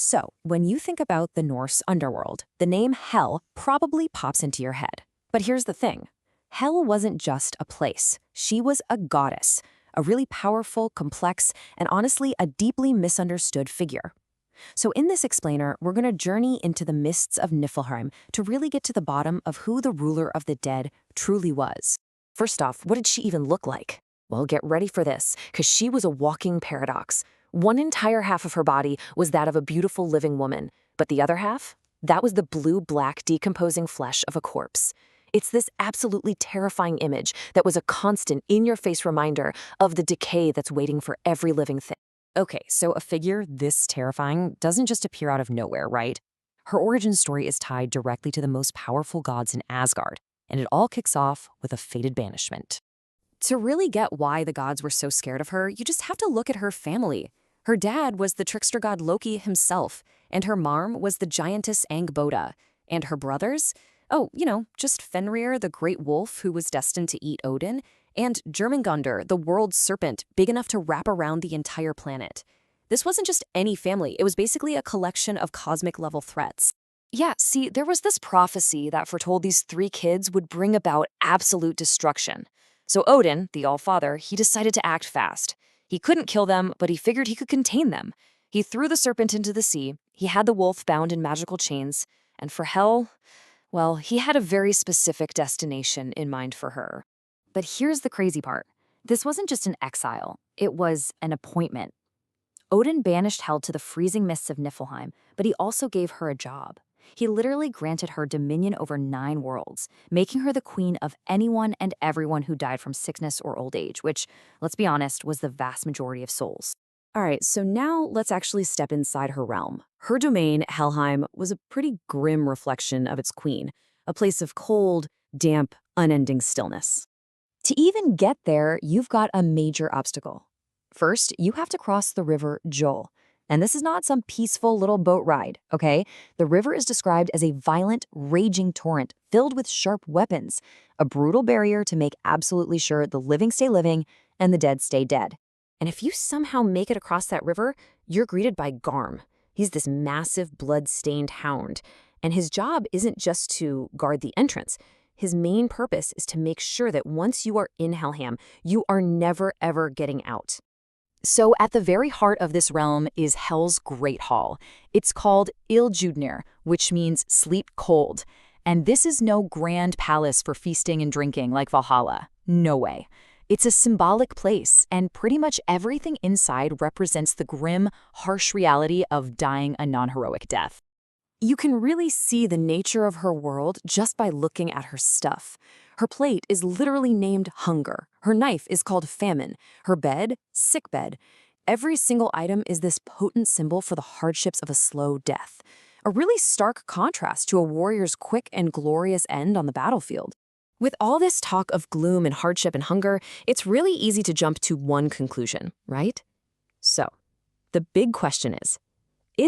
So, when you think about the Norse underworld, the name Hel probably pops into your head. But here's the thing. Hel wasn't just a place. She was a goddess, a really powerful, complex, and honestly a deeply misunderstood figure. So in this explainer, we're going to journey into the mists of Niflheim to really get to the bottom of who the ruler of the dead truly was. First off, what did she even look like? Well, get ready for this, because she was a walking paradox. One entire half of her body was that of a beautiful living woman, but the other half? That was the blue-black decomposing flesh of a corpse. It's this absolutely terrifying image that was a constant in-your-face reminder of the decay that's waiting for every living thing. Okay, so a figure this terrifying doesn't just appear out of nowhere, right? Her origin story is tied directly to the most powerful gods in Asgard, and it all kicks off with a fated banishment. To really get why the gods were so scared of her, you just have to look at her family. Her dad was the trickster god Loki himself, and her mom was the giantess Angbota. And her brothers? Oh, just Fenrir, the great wolf who was destined to eat Odin, and Jörmungandr, the world serpent, big enough to wrap around the entire planet. This wasn't just any family, it was basically a collection of cosmic-level threats. Yeah, see, there was this prophecy that foretold these three kids would bring about absolute destruction. So Odin, the All-Father, he decided to act fast. He couldn't kill them, but he figured he could contain them. He threw the serpent into the sea, he had the wolf bound in magical chains, and for Hel, well, he had a very specific destination in mind for her. But here's the crazy part. This wasn't just an exile, it was an appointment. Odin banished Hel to the freezing mists of Niflheim, but he also gave her a job. He literally granted her dominion over 9 worlds, making her the queen of anyone and everyone who died from sickness or old age, which, let's be honest, was the vast majority of souls. All right, so now let's actually step inside her realm. Her domain, Helheim, was a pretty grim reflection of its queen, a place of cold, damp, unending stillness. To even get there, you've got a major obstacle. First, you have to cross the river Jol. And this is not some peaceful little boat ride, okay? The river is described as a violent, raging torrent filled with sharp weapons, a brutal barrier to make absolutely sure the living stay living and the dead stay dead. And if you somehow make it across that river, you're greeted by Garm. He's this massive, blood-stained hound, and his job isn't just to guard the entrance. His main purpose is to make sure that once you are in Helheim, you are never, ever getting out. So at the very heart of this realm is Hel's Great Hall. It's called Ildjudnir, which means sleep cold. And this is no grand palace for feasting and drinking like Valhalla. No way. It's a symbolic place, and pretty much everything inside represents the grim, harsh reality of dying a non-heroic death. You can really see the nature of her world just by looking at her stuff. Her plate is literally named Hunger. Her knife is called Famine. Her bed, Sickbed. Every single item is this potent symbol for the hardships of a slow death. A really stark contrast to a warrior's quick and glorious end on the battlefield. With all this talk of gloom and hardship and hunger, it's really easy to jump to one conclusion, right? So, the big question is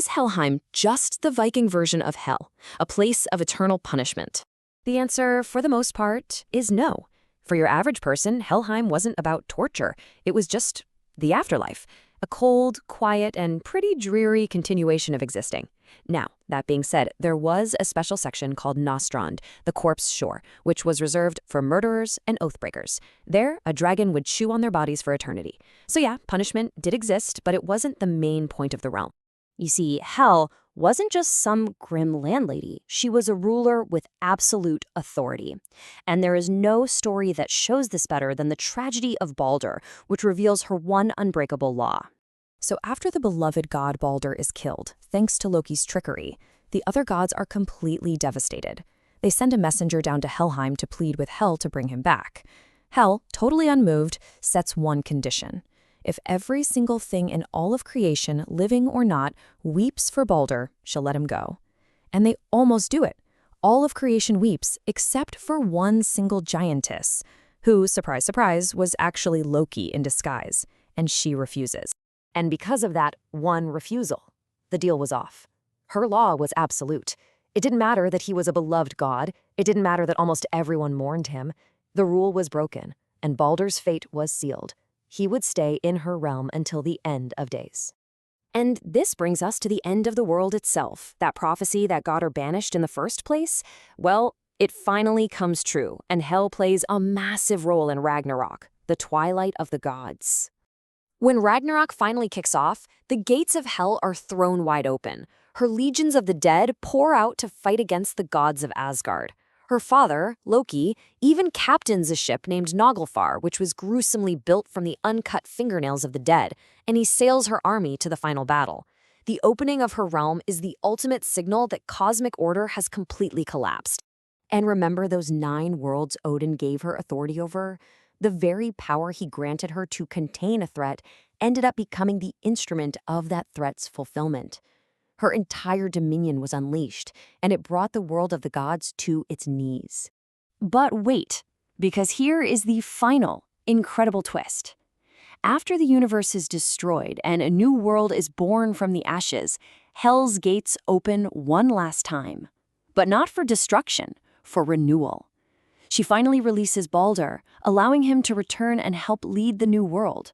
Helheim just the Viking version of Hel, a place of eternal punishment? The answer, for the most part, is no. For your average person, Helheim wasn't about torture. It was just the afterlife, a cold, quiet, and pretty dreary continuation of existing. Now, that being said, there was a special section called Nostrand, the corpse shore, which was reserved for murderers and oathbreakers. There, a dragon would chew on their bodies for eternity. So yeah, punishment did exist, but it wasn't the main point of the realm. You see, Hel wasn't just some grim landlady. She was a ruler with absolute authority. And there is no story that shows this better than the tragedy of Baldur, which reveals her one unbreakable law. So after the beloved god Baldur is killed, thanks to Loki's trickery, the other gods are completely devastated. They send a messenger down to Helheim to plead with Hel to bring him back. Hel, totally unmoved, sets one condition. If every single thing in all of creation, living or not, weeps for Baldur, she'll let him go. And they almost do it. All of creation weeps, except for one single giantess, who, surprise, surprise, was actually Loki in disguise, and she refuses. And because of that one refusal, the deal was off. Her law was absolute. It didn't matter that he was a beloved god. It didn't matter that almost everyone mourned him. The rule was broken, and Baldur's fate was sealed. He would stay in her realm until the end of days. And this brings us to the end of the world itself. That prophecy that got her banished in the first place? Well, it finally comes true, and Hel plays a massive role in Ragnarok, the twilight of the gods. When Ragnarok finally kicks off, the gates of Hel are thrown wide open. Her legions of the dead pour out to fight against the gods of Asgard. Her father, Loki, even captains a ship named Naglfar, which was gruesomely built from the uncut fingernails of the dead, and he sails her army to the final battle. The opening of her realm is the ultimate signal that cosmic order has completely collapsed. And remember those 9 worlds Odin gave her authority over? The very power he granted her to contain a threat ended up becoming the instrument of that threat's fulfillment. Her entire dominion was unleashed, and it brought the world of the gods to its knees. But wait, because here is the final, incredible twist. After the universe is destroyed and a new world is born from the ashes, Hel's gates open one last time. But not for destruction, for renewal. She finally releases Baldur, allowing him to return and help lead the new world.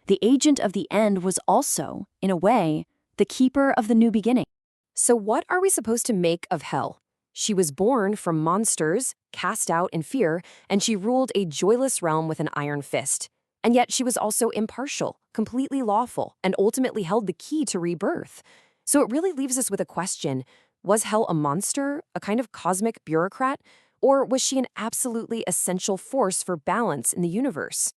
The agent of the end was also, in a way, the keeper of the new beginning. So what are we supposed to make of Hel? She was born from monsters, cast out in fear, and she ruled a joyless realm with an iron fist. And yet she was also impartial, completely lawful, and ultimately held the key to rebirth. So it really leaves us with a question. Was Hel a monster, a kind of cosmic bureaucrat, or was she an absolutely essential force for balance in the universe?